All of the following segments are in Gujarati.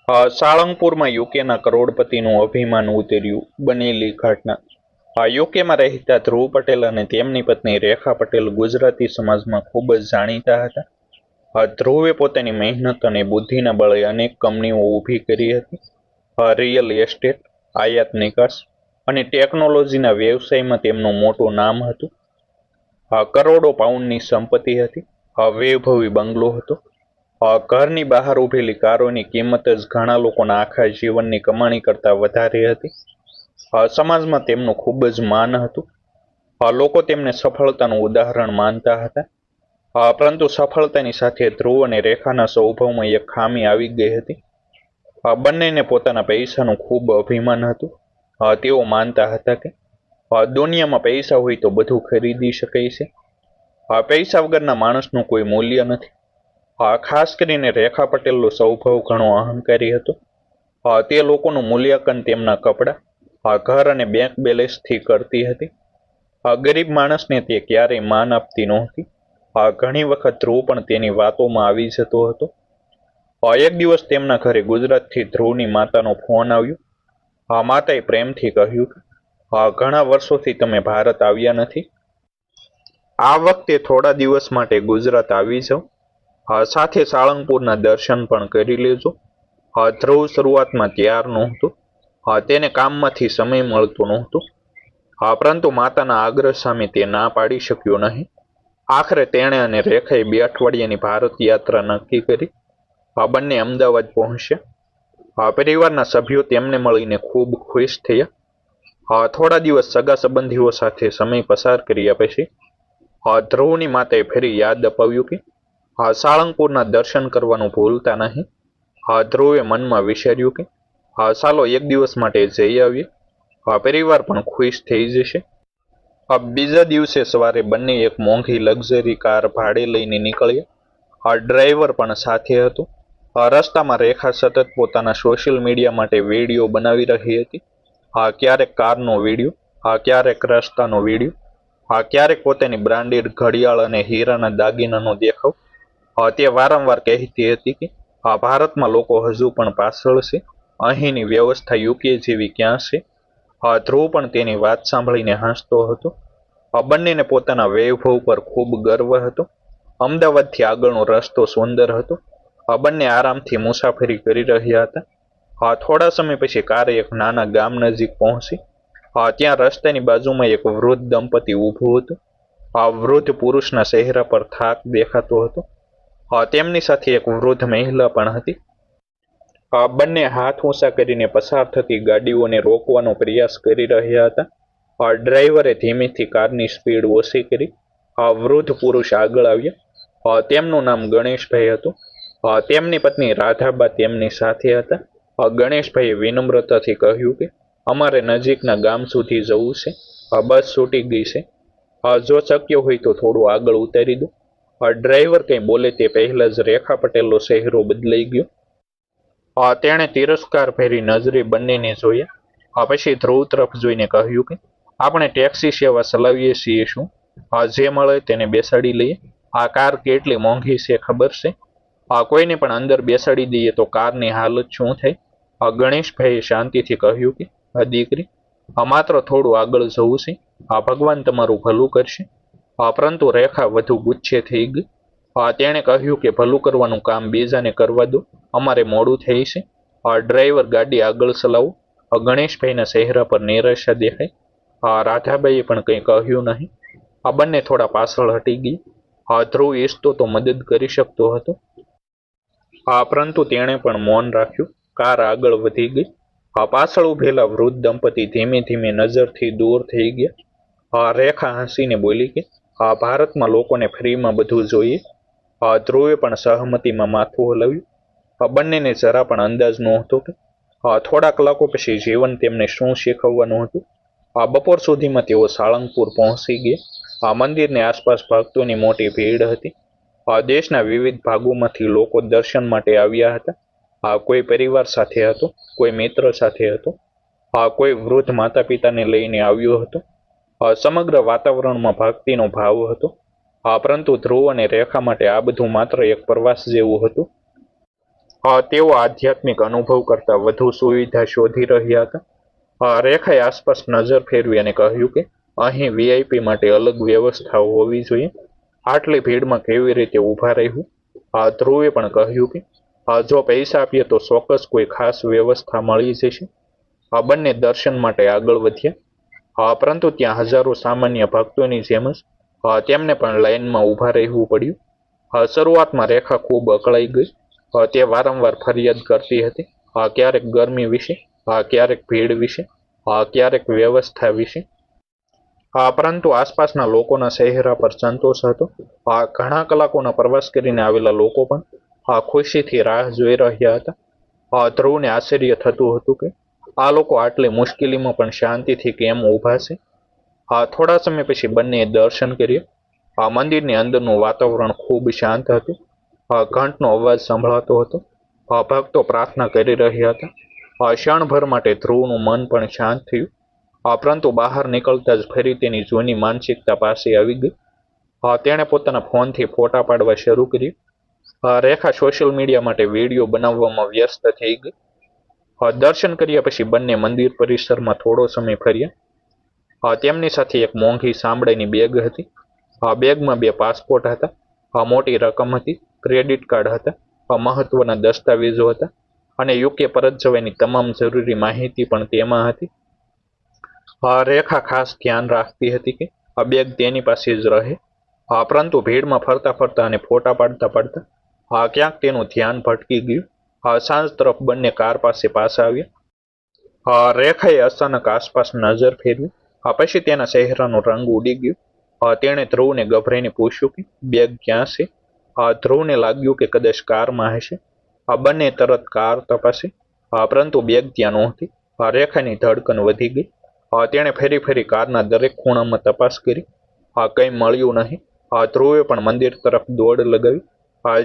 સાળંગપુરમાં યુકેના કરોડપતિનું અભિમાન ઉતર્યું. બનેલી ઘટના. યુકેમાં રહેતા ધ્રુવ પટેલ અને તેમની પત્ની રેખા પટેલ ગુજરાતી સમાજમાં ખૂબ જ જાણીતા હતા. ધ્રુવે પોતાની મહેનત અને બુદ્ધિના બળે અનેક કંપનીઓ ઊભી કરી હતી. રિયલ એસ્ટેટ, આયાત નિકાસ અને ટેકનોલોજીના વ્યવસાયમાં તેમનું મોટું નામ હતું. કરોડો પાઉન્ડની સંપત્તિ હતી. વૈભવી બંગલો હતો. ઘરની બહાર ઉભેલી કારોની કિંમત જ ઘણા લોકોના આખા જીવનની કમાણી કરતાં વધારે હતી. સમાજમાં તેમનું ખૂબ જ માન હતું. લોકો તેમને સફળતાનું ઉદાહરણ માનતા હતા. પરંતુ સફળતાની સાથે ધ્રુવ અને રેખાના સ્વભાવમાં એક ખામી આવી ગઈ હતી. બંનેને પોતાના પૈસાનું ખૂબ અભિમાન હતું. તેઓ માનતા હતા કે દુનિયામાં પૈસા હોય તો બધું ખરીદી શકાય છે. પૈસા વગરના માણસનું કોઈ મૂલ્ય નથી. ખાસ કરીને રેખા પટેલનો સ્વભાવ ઘણો અહંકારી હતો. તે લોકોનું મૂલ્યાંકન તેમના કપડાં, ઘર અને બેંક બેલેન્સથી કરતી હતી. ગરીબ માણસને તે ક્યારેય માન આપતી નહોતી. ઘણી વખત ધ્રુવ પણ તેની વાતોમાં આવી જતો હતો. એક દિવસ તેમના ઘરે ગુજરાતથી ધ્રુવની માતાનો ફોન આવ્યો. માતાએ પ્રેમથી કહ્યું કે ઘણા વર્ષોથી તમે ભારત આવ્યા નથી. આ વખતે થોડા દિવસ માટે ગુજરાત આવી જાઓ. સાથે સાળંગપુરના દર્શન પણ કરી લેજો. ધ્રુવ શરૂઆતમાં તૈયાર નહોતો. તેને કામમાંથી સમય મળતો નહોતો. પરંતુ માતાના આગ્રહ સામે તે ના પાડી શક્યો નહીં. આખરે તેણે અને રેખાએ 2 અઠવાડિયાની ભારત યાત્રા નક્કી કરી. બંને અમદાવાદ પહોંચ્યા. પરિવારના સભ્યો તેમને મળીને ખૂબ ખુશ થયા. થોડા દિવસ સગા સંબંધીઓ સાથે સમય પસાર કર્યા પછી ધ્રુવની માતાએ ફરી યાદ અપાવ્યું કે સાળંગપુરના દર્શન કરવાનું ભૂલતા નહીં. ધ્રુવે મનમાં વિચાર્યું કે ચાલો એક દિવસ માટે જઈ આવીએ. પરિવાર પણ ખુશ થઈ જશે. બીજા દિવસે સવારે બંને એક મોંઘી લક્ઝરી કાર ભાડે લઈને નીકળ્યા. ડ્રાઈવર પણ સાથે હતો. રસ્તામાં રેખા સતત પોતાના સોશિયલ મીડિયા માટે વિડીયો બનાવી રહી હતી. ક્યારેક કારનો વિડીયો, ક્યારેક રસ્તાનો વિડીયો, ક્યારેક પોતાની બ્રાન્ડેડ ઘડિયાળ અને હીરાના દાગીનાનો દેખાવ. તે વારંવાર કહેતી હતી કે ભારતમાં લોકો હજુ પણ પાછળ છે. અહીંની વ્યવસ્થા યુકે જેવી ક્યાં છે. ધ્રુવ પણ તેની વાત સાંભળીને હસતો હતો. બંનેને પોતાના વૈભવ પર ખૂબ ગર્વ હતો. અમદાવાદથી આગળનો રસ્તો સુંદર હતો. બંને આરામથી મુસાફરી કરી રહ્યા હતા. થોડા સમય પછી કારે એક નાના ગામ નજીક પહોંચી. ત્યાં રસ્તાની બાજુમાં એક વૃદ્ધ દંપતી ઊભું હતું. વૃદ્ધ પુરુષના ચહેરા પર થાક દેખાતો હતો. તેમની સાથે એક વૃદ્ધ મહિલા પણ હતી. બંને હાથ ઊંચા કરીને પસાર થતી ગાડીઓને રોકવાનો પ્રયાસ કરી રહ્યા હતા. ડ્રાઈવરે ધીમેથી કારની સ્પીડ ઓછી કરી. વૃદ્ધ પુરુષ આગળ આવ્યા. તેમનું નામ ગણેશભાઈ હતું. તેમની પત્ની રાધાબા તેમની સાથે હતા. ગણેશભાઈએ વિનમ્રતાથી કહ્યું કે અમારે નજીકના ગામ સુધી જવું છે. બસ છૂટી ગઈ છે. જો શક્ય હોય તો થોડું આગળ ઉતારી દો. ડ્રાઈવર કંઈ બોલે તે પહેલા જ રેખા પટેલનો ચહેરો બદલાઈ ગયો. તેણે તિરસ્કાર ભરી નજરે બંનેને જોયા. પછી ધ્રુવ તરફ જોઈને કહ્યું કે આપણે ટેક્સી સેવા ચલાવીએ છીએ શું? જે મળે તેને બેસાડી લઈએ. આ કાર કેટલી મોંઘી છે ખબર છે? કોઈને પણ અંદર બેસાડી દઈએ તો કારની હાલત શું થાય? ગણેશભાઈએ શાંતિથી કહ્યું કે દીકરી, માત્ર થોડું આગળ જવું છે. ભગવાન તમારું ભલું કરશે. પરંતુ રેખા વધુ ગુસ્સે થઈ ગઈ. તેણે કહ્યું કે ભલું કરવાનું કામ બીજાને કરવા દો. અમારે મોડું થઈ છે. ડ્રાઈવર ગાડી આગળ ચલાવો. ગણેશભાઈના ચહેરા પર નિરાશા દેખાઈ. રાધાબાઈએ પણ કંઈ કહ્યું નહીં. બંને થોડા પાછળ હટી ગઈ. ધ્રુવ ઈચ્છતો તો મદદ કરી શકતો હતો. પરંતુ તેણે પણ મૌન રાખ્યું. કાર આગળ વધી ગઈ. પાછળ ઉભેલા વૃદ્ધ દંપતી ધીમે ધીમે નજરથી દૂર થઈ ગયા. રેખા હસીને બોલી કે ભારતમાં લોકોને ફ્રીમાં બધું જોઈએ. ધ્રુવે પણ સહમતીમાં માથું હલાવ્યું. બંનેને જરા પણ અંદાજ નહોતો કે થોડા કલાકો પછી જીવન તેમને શું શીખવવાનું હતું. બપોર સુધીમાં તેઓ સાળંગપુર પહોંચી ગયા. મંદિરની આસપાસ ભક્તોની મોટી ભીડ હતી. દેશના વિવિધ ભાગોમાંથી લોકો દર્શન માટે આવ્યા હતા. કોઈ પરિવાર સાથે હતો, કોઈ મિત્ર સાથે હતો, કોઈ વૃદ્ધ માતા પિતાને લઈને આવ્યો હતો. સમગ્ર વાતાવરણમાં ભક્તિનો ભાવ હતો. પરંતુ ધ્રુવ અને રેખા માટે આ બધું માત્ર એક પ્રવાસ જેવું હતું. તેઓ આધ્યાત્મિક અનુભવ કરતા વધુ સુવિધા શોધી રહ્યા હતા. રેખાએ આસપાસ નજર ફેરવી અને કહ્યું કે અહીં વીઆઈપી માટે અલગ વ્યવસ્થાઓ હોવી જોઈએ. આટલી ભીડમાં કેવી રીતે ઊભા રહેવું? ધ્રુવે પણ કહ્યું કે જો પૈસા આપીએ તો ચોક્કસ કોઈ ખાસ વ્યવસ્થા મળી જશે. બંને દર્શન માટે આગળ વધ્યા, પરંતુ ત્યાં હજારો સામાન્ય ભક્તોની જેમ જ તેમને પણ લાઇનમાં ઊભા રહેવું પડ્યું. શરૂઆતમાં રેખા ખૂબ અકળાઈ ગઈ. તે વારંવાર ફરિયાદ કરતી હતી, ક્યારેક ગરમી વિશે, ક્યારેક ભીડ વિશે, ક્યારેક વ્યવસ્થા વિશે. પરંતુ આસપાસના લોકોના ચહેરા પર સંતોષ હતો. ઘણા કલાકોના પ્રવાસ કરીને આવેલા લોકો પણ ખુશીથી રાહ જોઈ રહ્યા હતા. ધ્રુવને આશ્ચર્ય થતું હતું કે આ લોકો આટલી મુશ્કેલીમાં પણ શાંતિથી કેમ ઊભા છે. થોડા સમય પછી બંનેએ દર્શન કર્યા. મંદિરની અંદરનું વાતાવરણ ખૂબ શાંત હતું. ઘંટનો અવાજ સંભળાતો હતો. ભક્તો પ્રાર્થના કરી રહ્યા હતા. ક્ષણભર માટે ધ્રુવનું મન પણ શાંત થયું. પરંતુ બહાર નીકળતા જ ફરી તેની જૂની માનસિકતા પાસે આવી ગઈ. તેણે પોતાના ફોનથી ફોટા પાડવા શરૂ કર્યું. રેખા સોશિયલ મીડિયા માટે વિડીયો બનાવવામાં વ્યસ્ત થઈ ગઈ. દર્શન કર્યા પછી બંને મંદિર પરિસરમાં થોડો સમય ફર્યા. તેમની સાથે એક મોંઘી ચામડાની બેગ હતી. બેગમાં 2 પાસપોર્ટ હતા, મોટી રકમ હતી, ક્રેડિટ કાર્ડ હતા, મહત્વના દસ્તાવેજો હતા અને યુકે પરત જવાની તમામ જરૂરી માહિતી પણ તેમાં હતી. રેખા ખાસ ધ્યાન રાખતી હતી કે આ બેગ તેની પાસે જ રહે. પરંતુ ભીડમાં ફરતા ફરતા અને ફોટા પાડતા પાડતા ક્યાંક તેનું ધ્યાન ભટકી ગયું. સાંજ તરફ બંને કાર પાસે પાછા આવ્યા. રેખાએ અચાનક આસપાસ નજર ફેરવી. પછી તેના ચહેરાનો રંગ ઉડી ગયો. તેણે ધ્રુવને ગભરાઈને પૂછ્યું કે બેગ ક્યાં છે. ધ્રુવને લાગ્યું કે કદાચ કારમાં હશે. બંને તરત કાર તપાસી, પરંતુ બેગ ત્યાં નહોતી. રેખાની ધડકન વધી ગઈ. તેણે ફરી ફરી કારના દરેક ખૂણામાં તપાસ કરી. કંઈ મળ્યું નહીં. ધ્રુવે પણ મંદિર તરફ દોડ લગાવી.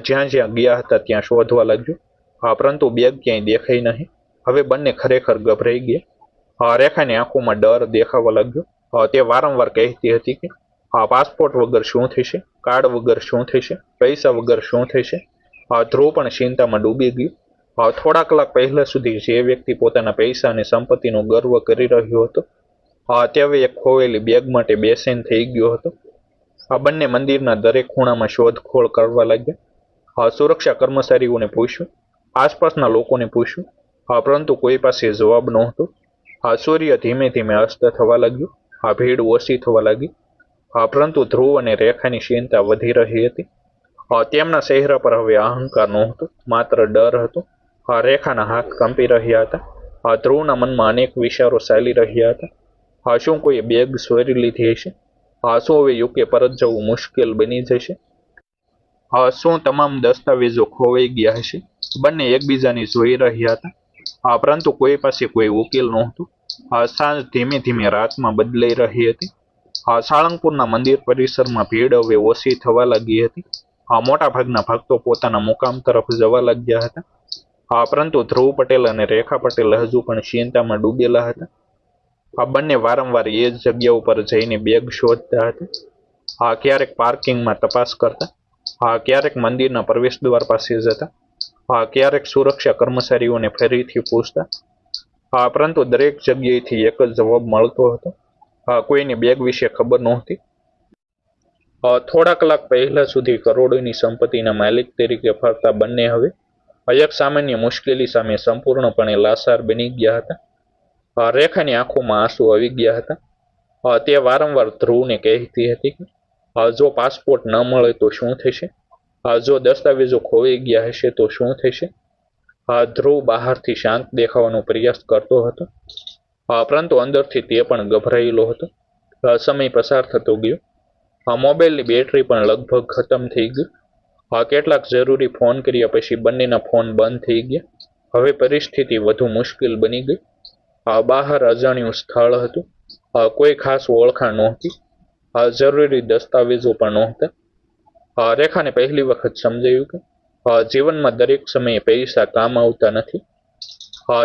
જ્યાં જ્યાં ગયા હતા ત્યાં શોધવા લાગ્યો. પરંતુ બેગ ક્યાંય દેખાઈ નહીં. હવે બંને ખરેખર ગભરાઈ ગયા. રેખાની આંખોમાં ડર દેખાવા લાગ્યો. તે વારંવાર કહેતી હતી કે પાસપોર્ટ વગર શું થશે, કાર્ડ વગર શું થશે, પૈસા વગર શું થશે. ધ્રુવ પણ ચિંતામાં ડૂબી ગયું. થોડા કલાક પહેલા સુધી જે વ્યક્તિ પોતાના પૈસા અને સંપત્તિનો ગર્વ કરી રહ્યો હતો, તે હવે એક ખોવેલી બેગ માટે બેચેન થઈ ગયો હતો. બંને મંદિરના દરેક ખૂણામાં શોધખોળ કરવા લાગ્યા. સુરક્ષા કર્મચારીઓને પૂછ્યું, આસપાસના લોકોને પૂછ્યું, પરંતુ કોઈ પાસે જવાબ નહોતો. સૂર્ય ધીમે ધીમે અસ્ત થવા લાગ્યો. ભીડ ઓછી થવા લાગી. પરંતુ ધ્રુવ અને રેખાની ચિંતા વધી રહી હતી. તેમના ચહેરા પર હવે અહંકાર નહોતો, માત્ર ડર હતો. રેખાના હાથ કંપી રહ્યા હતા. ધ્રુવના મનમાં અનેક વિચારો ચાલી રહ્યા હતા. શું કોઈએ બેગ ચોરી લીધી હશે? શું હવે યુકે પરત જવું મુશ્કેલ બની જશે? શું તમામ દસ્તાવેજો ખોવાઈ ગયા હશે? બંને એકબીજાને જોઈ રહ્યા હતા, પરંતુ કોઈ પાસે કોઈ ઉકેલ નહોતું. સાંજ ધીમે ધીમે રાતમાં બદલાઈ રહી હતી. સાળંગપુરના મંદિર પરિસરમાં ભીડ હવે ઓછી થવા લાગી હતી. મોટાભાગના ભક્તો પોતાના મુકામ તરફ જવા લાગ્યા હતા. પરંતુ ધ્રુવ પટેલ અને રેખા પટેલ હજુ પણ ચિંતામાં ડૂબેલા હતા. બંને વારંવાર એ જ જગ્યા ઉપર જઈને બેગ શોધતા હતા. ક્યારેક પાર્કિંગમાં તપાસ કરતા, ક્યારેક મંદિરના પ્રવેશ દ્વાર પાસે જતા, ક્યારેક સુરક્ષા કર્મચારીઓને ફરીથી પૂછતા. પરંતુ દરેક જગ્યાએથી એક જ જવાબ મળતો હતો, કોઈની બેગ વિશે ખબર નહોતી. થોડા કલાક પહેલા સુધી કરોડોની સંપત્તિના માલિક તરીકે ફરતા બંને હવે એક સામાન્ય મુશ્કેલી સામે સંપૂર્ણપણે લાચાર બની ગયા હતા. રેખાની આંખોમાં આંસુ આવી ગયા હતા. તે વારંવાર ધ્રુવને કહેતી હતી કે જો પાસપોર્ટ ન મળે તો શું થશે, જો દસ્તાવેજો ખોવાઈ ગયા હશે તો શું થશે. ધ્રુવ બહારથી શાંત દેખાવાનો પ્રયાસ કરતો હતો, પરંતુ અંદરથી તે પણ ગભરાયેલો હતો. સમય પસાર થતો ગયો. મોબાઈલની બેટરી પણ લગભગ ખતમ થઈ ગઈ. કેટલાક જરૂરી ફોન કર્યા પછી બંનેના ફોન બંધ થઈ ગયા. હવે પરિસ્થિતિ વધુ મુશ્કેલ બની ગઈ. બહાર અજાણ્યું સ્થળ હતું. કોઈ ખાસ ઓળખાણ નહોતી. જરૂરી દસ્તાવેજો પણ નહોતા. રેખાને પહેલી વખત સમજાયું કે જીવનમાં દરેક સમયે પૈસા કામ આવતા નથી.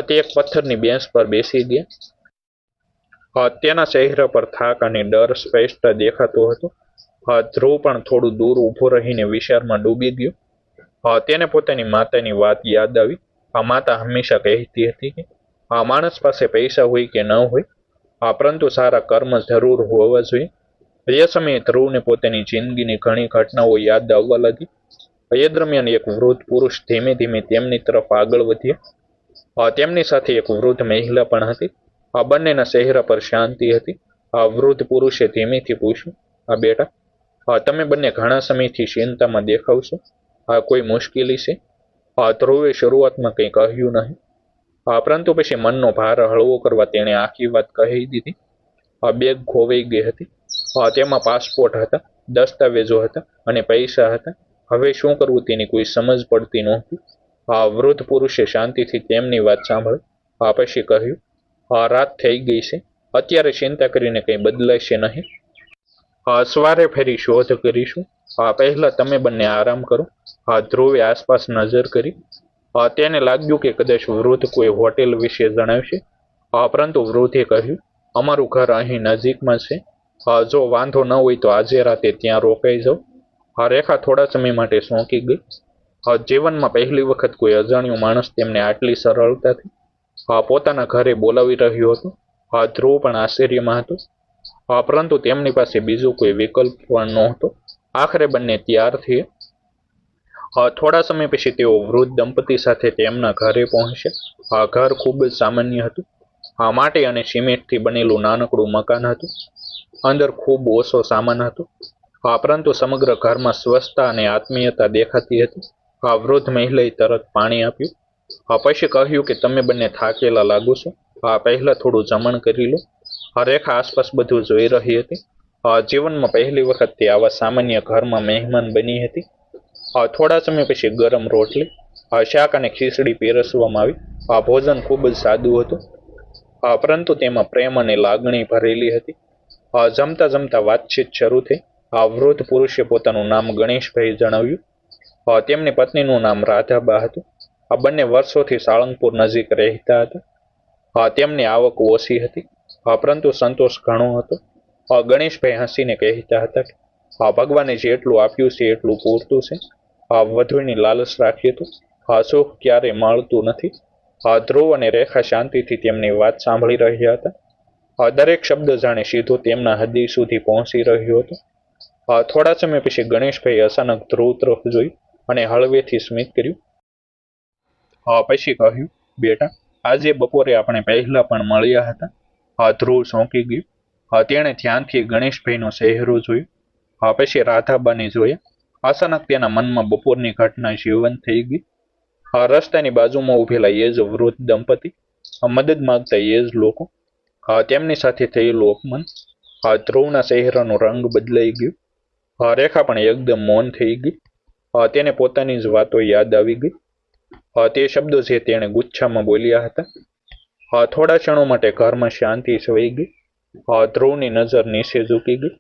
તે એક પથ્થરની બેન્ચ પર બેસી ગયા. તેના ચહેરા પર થાક અને ડર સ્પષ્ટ દેખાતો હતો. ધ્રુવ પણ થોડું દૂર ઊભો રહીને વિચારમાં ડૂબી ગયો. તેને પોતાની માતાની વાત યાદ આવી. આ માતા હંમેશા કહેતી હતી કે આ માણસ પાસે પૈસા હોય કે ન હોય, પરંતુ સારા કર્મ જરૂર હોવા જોઈએ. એ સમયે ધ્રુવને પોતાની જિંદગીની ઘણી ઘટનાઓ યાદ આવવા લાગી. એ દરમિયાન એક વૃદ્ધ પુરુષ ધીમે ધીમે તેમની તરફ આગળ વધ્યા. તેમની સાથે એક વૃદ્ધ મહિલા પણ હતી. આ બંનેના ચહેરા પર શાંતિ હતી. આ વૃદ્ધ પુરુષે ધીમેથી પૂછ્યું, બેટા, તમે બંને ઘણા સમયથી ચિંતામાં દેખાવ છો. આ કોઈ મુશ્કેલી છે? ધ્રુવે શરૂઆતમાં કંઈ કહ્યું નહીં, પરંતુ પછી મનનો ભાર હળવો કરવા તેણે આખી વાત કહી દીધી. બેગ ખોવાઈ ગઈ હતી. તેમાં પાસપોર્ટ હતા, દસ્તાવેજો હતા અને પૈસા હતા. હવે શું કરવું તેની કોઈ સમજ પડતી નહોતી. વૃદ્ધ પુરુષે શાંતિથી તેમની વાત સાંભળી. પછી કહ્યું, રાત થઈ ગઈ છે, અત્યારે ચિંતા કરીને કંઈ બદલાશે નહીં. સવારે ફરી શોધ કરીશું. પહેલા તમે બંને આરામ કરો. ધ્રુવે આસપાસ નજર કરી. તેને લાગ્યું કે કદાચ વૃદ્ધ કોઈ હોટેલ વિશે જણાવશે, પરંતુ વૃદ્ધે કહ્યું, અમારું ઘર અહીં નજીકમાં છે. જો વાંધો ન હોય તો આજે રાતે ત્યાં રોકાઈ જાઓ. રેખા થોડા સમય માટે ચોંકી ગઈ. જીવનમાં પહેલી વખત કોઈ અજાણ્યો માણસ તેમને આટલી સરળતાથી પોતાના ઘરે બોલાવી રહ્યો હતો. ધ્રુવ પણ આશ્ચર્યમાં હતો, પરંતુ તેમની પાસે બીજો કોઈ વિકલ્પ પણ નહોતો. આખરે બંને તૈયાર થયા. થોડા સમય પછી તેઓ વૃદ્ધ દંપતી સાથે તેમના ઘરે પહોંચ્યા. ઘર ખૂબ જ સામાન્ય હતું. માટી અને સિમેન્ટથી બનેલું નાનકડું મકાન હતું. અંદર ખૂબ ઓછો સામાન હતો, પરંતુ સમગ્ર ઘરમાં સ્વચ્છતા અને આત્મીયતા દેખાતી હતી. વૃદ્ધ મહિલાએ તરત પાણી આપ્યું. પછી કહ્યું કે તમે બંને થાકેલા લાગો છો, પહેલા થોડું જમણ કરી લો. રેખા આસપાસ બધું જોઈ રહી હતી. જીવનમાં પહેલી વખત તે આવા સામાન્ય ઘરમાં મહેમાન બની હતી. થોડા સમય પછી ગરમ રોટલી, શાક અને ખીચડી પીરસવામાં આવી. ભોજન ખૂબ જ સાદું હતું, પરંતુ તેમાં પ્રેમ અને લાગણી ભરેલી હતી. જમતા જમતા વાતચીત શરૂ થઈ. વૃદ્ધ પુરુષે પોતાનું નામ ગણેશભાઈ જણાવ્યું. તેમની પત્નીનું નામ રાધાબા હતું. બંને વર્ષોથી સાળંગપુર નજીક રહેતા હતા. તેમની આવક ઓછી હતી, પરંતુ સંતોષ ઘણો હતો. ગણેશભાઈ હસીને કહેતા હતા કે ભગવાને જેટલું આપ્યું છે એટલું પૂરતું છે. વધુની લાલચ રાખીએ તો સુખ ક્યારેય મળતું નથી. ધ્રુવ અને રેખા શાંતિથી તેમની વાત સાંભળી રહ્યા હતા. દરેક શબ્દ જાણે સીધો તેમના હૃદય સુધી પહોંચી રહ્યો હતો. થોડા સમય પછી ગણેશભાઈ અચાનક ધ્રુવ તરફ જોઈ અને હળવેથી સ્મિત કર્યું. પછી કહ્યું, બેટા, આજે બપોરે આપણે પહેલા પણ મળ્યા હતા. ધ્રુવ ચોંકી ગયું. તેણે ધ્યાનથી ગણેશભાઈનો ચહેરો જોયો. પછી રાધાબાને જોયા. અચાનક તેના મનમાં બપોરની ઘટના જીવંત થઈ ગઈ. રસ્તાની બાજુમાં ઉભેલા એ જ વૃદ્ધ દંપતી, મદદ માંગતા એ જ લોકો, તેમની સાથે થયેલું અપમાન. ધ્રુવના ચહેરાનો રંગ બદલાઈ ગયો. રેખા પણ એકદમ મૌન થઈ ગઈ. તેને પોતાની જ વાતો યાદ આવી ગઈ. તે શબ્દો જે તેણે ગુચ્છામાં બોલ્યા હતા. થોડા ક્ષણો માટે ઘરમાં શાંતિ છવાઈ ગઈ. ધ્રુવની નજર નીચે ઝૂકી ગઈ.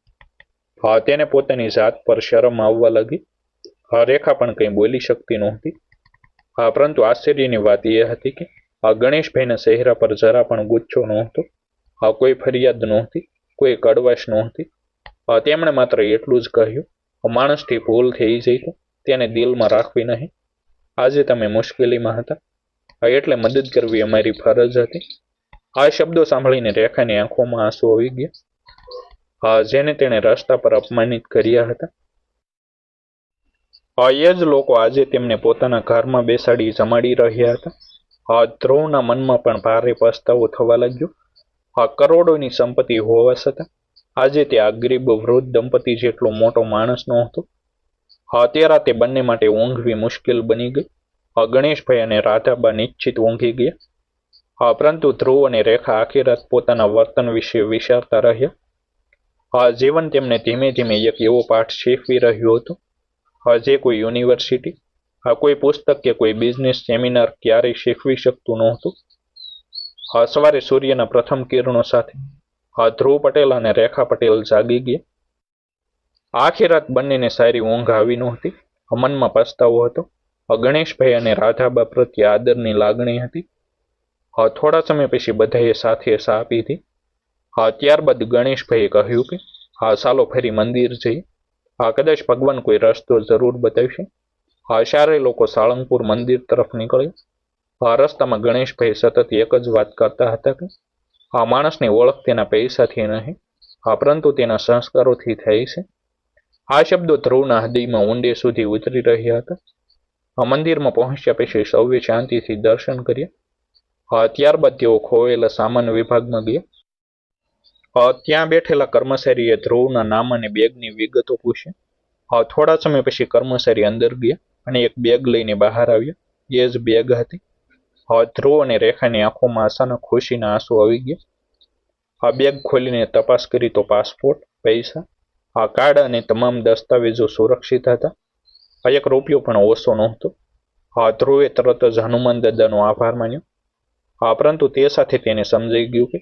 તેને પોતાની જાત પર શરમ આવવા લાગી. રેખા પણ કંઈ બોલી શકતી નહોતી. પરંતુ આશ્ચર્યની વાત એ હતી કે ગણેશભાઈના ચહેરા પર જરા પણ ગુચ્છો નહોતો. કોઈ ફરિયાદ નહોતી, કોઈ કડવાશ નહોતી. તેમણે માત્ર એટલું જ કહ્યું, માણસથી ભૂલ થઈ જાય તો તેને દિલમાં રાખવી નહીં. આજે તમે મુશ્કેલીમાં હતા, એટલે મદદ કરવી અમારી ફરજ હતી. આ શબ્દો સાંભળીને રેખાની આંખોમાં આંસુ આવી ગયા, જેને તેણે રસ્તા પર અપમાનિત કર્યા હતા. એ જ લોકો આજે તેમને પોતાના ઘરમાં બેસાડી જમાડી રહ્યા હતા. ધ્રુવના મનમાં પણ ભારે પસ્તાવો થવા લાગ્યો. કરોડોની સંપત્તિ હોવા છતાં આજે તે આ ગરીબ વૃદ્ધ દંપતી જેટલો મોટો માણસ નહોતો. તે રાતે બંને માટે ઊંઘવી મુશ્કેલ બની ગઈ. ગણેશભાઈ અને રાધાબા નિશ્ચિત ઊંઘી ગયા, પરંતુ ધ્રુવ અને રેખા આખી રાત પોતાના વર્તન વિશે વિચારતા રહ્યા. જીવન તેમને ધીમે ધીમે એક એવો પાઠ શીખવી રહ્યું હતું જે કોઈ યુનિવર્સિટી, કોઈ પુસ્તક કે કોઈ બિઝનેસ સેમિનાર ક્યારેય શીખવી શકતું નહોતું. સવારે સૂર્યના પ્રથમ કિરણો સાથે ધ્રુવ પટેલ અને રેખા પટેલ જાગી ગયા. આખી રાત બંનેને સારી ઊંઘ આવી નહોતી. મનમાં પસ્તાવો હતો. ગણેશભાઈ અને રાધાબા પ્રત્યે આદરની લાગણી હતી. થોડા સમય પછી બધાએ સાથે ચા પીધી. ત્યારબાદ ગણેશભાઈએ કહ્યું કે ચાલો ફરી મંદિર જઈએ. કદાચ ભગવાન કોઈ રસ્તો જરૂર બતાવશે. ચારેય લોકો સાળંગપુર મંદિર તરફ નીકળ્યા. રસ્તામાં ગણેશભાઈ સતત એક જ વાત કરતા હતા કે આ માણસની ઓળખ તેના પૈસાથી નહીં, પરંતુ તેના સંસ્કારોથી થાય છે. આ શબ્દો ધ્રુવના હૃદયમાં ઊંડે સુધી ઉતરી રહ્યા હતા. મંદિરમાં પહોંચ્યા પછી સૌએ શાંતિથી દર્શન કર્યા. ત્યારબાદ તેઓ ખોવાયેલા સામાન વિભાગમાં ગયા. ત્યાં બેઠેલા કર્મચારીએ ધ્રુવના નામ અને બેગની વિગતો પૂછી. થોડા સમય પછી કર્મચારી અંદર ગયા અને એક બેગ લઈને બહાર આવ્યા. એ જ બેગ હતી. ધ્રુવ અને રેખાની આંખોમાં અચાનક ખુશીના આંસુ આવી ગયા. આ બેગ ખોલીને તપાસ કરી તો પાસપોર્ટ, પૈસા, કાર્ડ અને તમામ દસ્તાવેજો સુરક્ષિત હતા. એક રૂપિયો પણ ઓછો નહોતો. ધ્રુવે તરત જ હનુમાન દાદાનો આભાર માન્યો. પરંતુ તે સાથે તેને સમજાઈ ગયું કે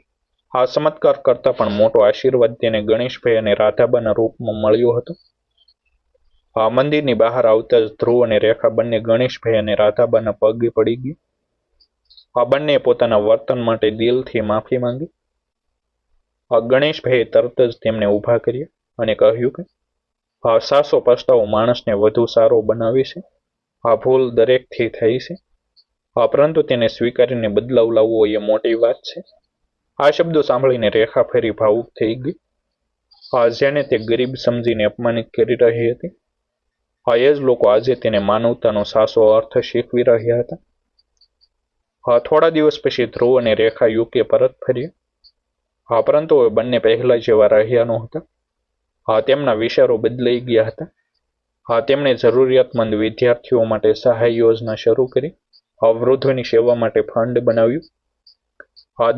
આ ચમત્કાર કરતાં પણ મોટો આશીર્વાદ તેને ગણેશભાઈ અને રાધાબાના રૂપમાં મળ્યો હતો. મંદિરની બહાર આવતા જ ધ્રુવ અને રેખા બંને ગણેશભાઈ અને રાધાબાના પગે પડી ગઈ. બંને પોતાના વર્તન માટે દિલથી માફી માંગી. ગણેશભાઈએ તરત જ તેમને ઊભા કર્યા અને કહ્યું કે સાચો પસ્તાવો માણસને વધુ સારો બનાવે છે. આ ભૂલ દરેકથી થઈ છે, પરંતુ તેને સ્વીકારીને બદલાવ લાવવો એ મોટી વાત છે. આ શબ્દો સાંભળીને રેખા ફરી ભાવુક થઈ ગઈ. જેને તે ગરીબ સમજીને અપમાનિત કરી રહી હતી, એ જ લોકો આજે તેને માનવતાનો સાચો અર્થ શીખવી રહ્યા હતા. થોડા દિવસ પછી ધ્રુવ અને રેખા યુકે પરત ફર્યા. પરંતુ હવે બંને પહેલા જેવા રહ્યા નહોતા. તેમના વિચારો બદલાઈ ગયા હતા. તેમણે જરૂરિયાતમંદ વિદ્યાર્થીઓ માટે સહાય યોજના શરૂ કરી. વૃદ્ધોની સેવા માટે ફંડ બનાવ્યું.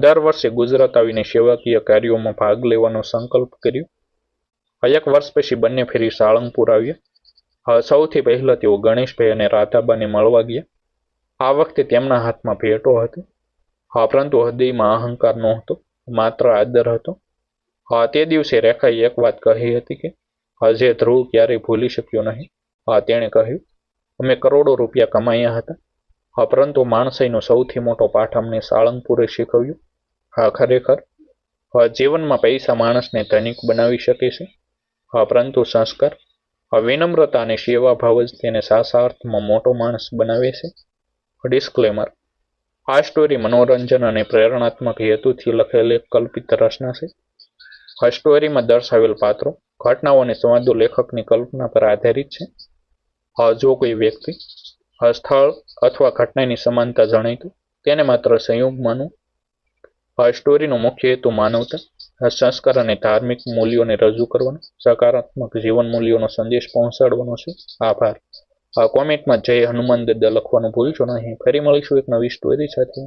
દર વર્ષે ગુજરાત આવીને સેવાકીય કાર્યોમાં ભાગ લેવાનો સંકલ્પ કર્યો. એક વર્ષ પછી બંને ફરી સાળંગપુર આવ્યા. સૌથી પહેલા તેઓ ગણેશભાઈ અને રાધાબાને મળવા ગયા. આ વખતે તેમના હાથમાં ભેટો હતી, પરંતુ હૃદયમાં અહંકાર નહોતો, માત્ર આદર હતો. તે દિવસે રેખાએ એક વાત કહી હતી કે જે ધ્રુવ ક્યારેય ભૂલી શક્યો નહીં. તેણે કહ્યું, અમે કરોડો રૂપિયા કમાયા હતા, પરંતુ માણસાઈનો સૌથી મોટો પાઠ અમને સાળંગપુરે શીખવ્યું. ખરેખર જીવનમાં પૈસા માણસને ધનિક બનાવી શકે છે, પરંતુ સંસ્કાર, વિનમ્રતા અને સેવાભાવ જ તેને સાચા અર્થમાં મોટો માણસ બનાવે છે. ડિસ્ક્લેમર: આ સ્ટોરી મનોરંજન અને પ્રેરણાત્મક હેતુથી લખેલ એક કલ્પિત રચના છે. આ સ્ટોરીમાં દર્શાવેલ પાત્રો, ઘટનાઓ અને સંવાદો લેખકની કલ્પના પર આધારિત છે. જો કોઈ વ્યક્તિ, સ્થળ અથવા ઘટનાની સમાનતા જણાય તો તેને માત્ર સંયોગ માનવું. આ સ્ટોરીનો મુખ્ય હેતુ માનવતા, સંસ્કાર અને ધાર્મિક મૂલ્યોને રજૂ કરવાનો, સકારાત્મક જીવન મૂલ્યોનો સંદેશ પહોંચાડવાનો છે. આભાર. કોમેન્ટમાં જય હનુમાન દાદા લખવાનું ભૂલશો નહીં. ફરી મળીશું એક નવી સ્ટોરી સાથે.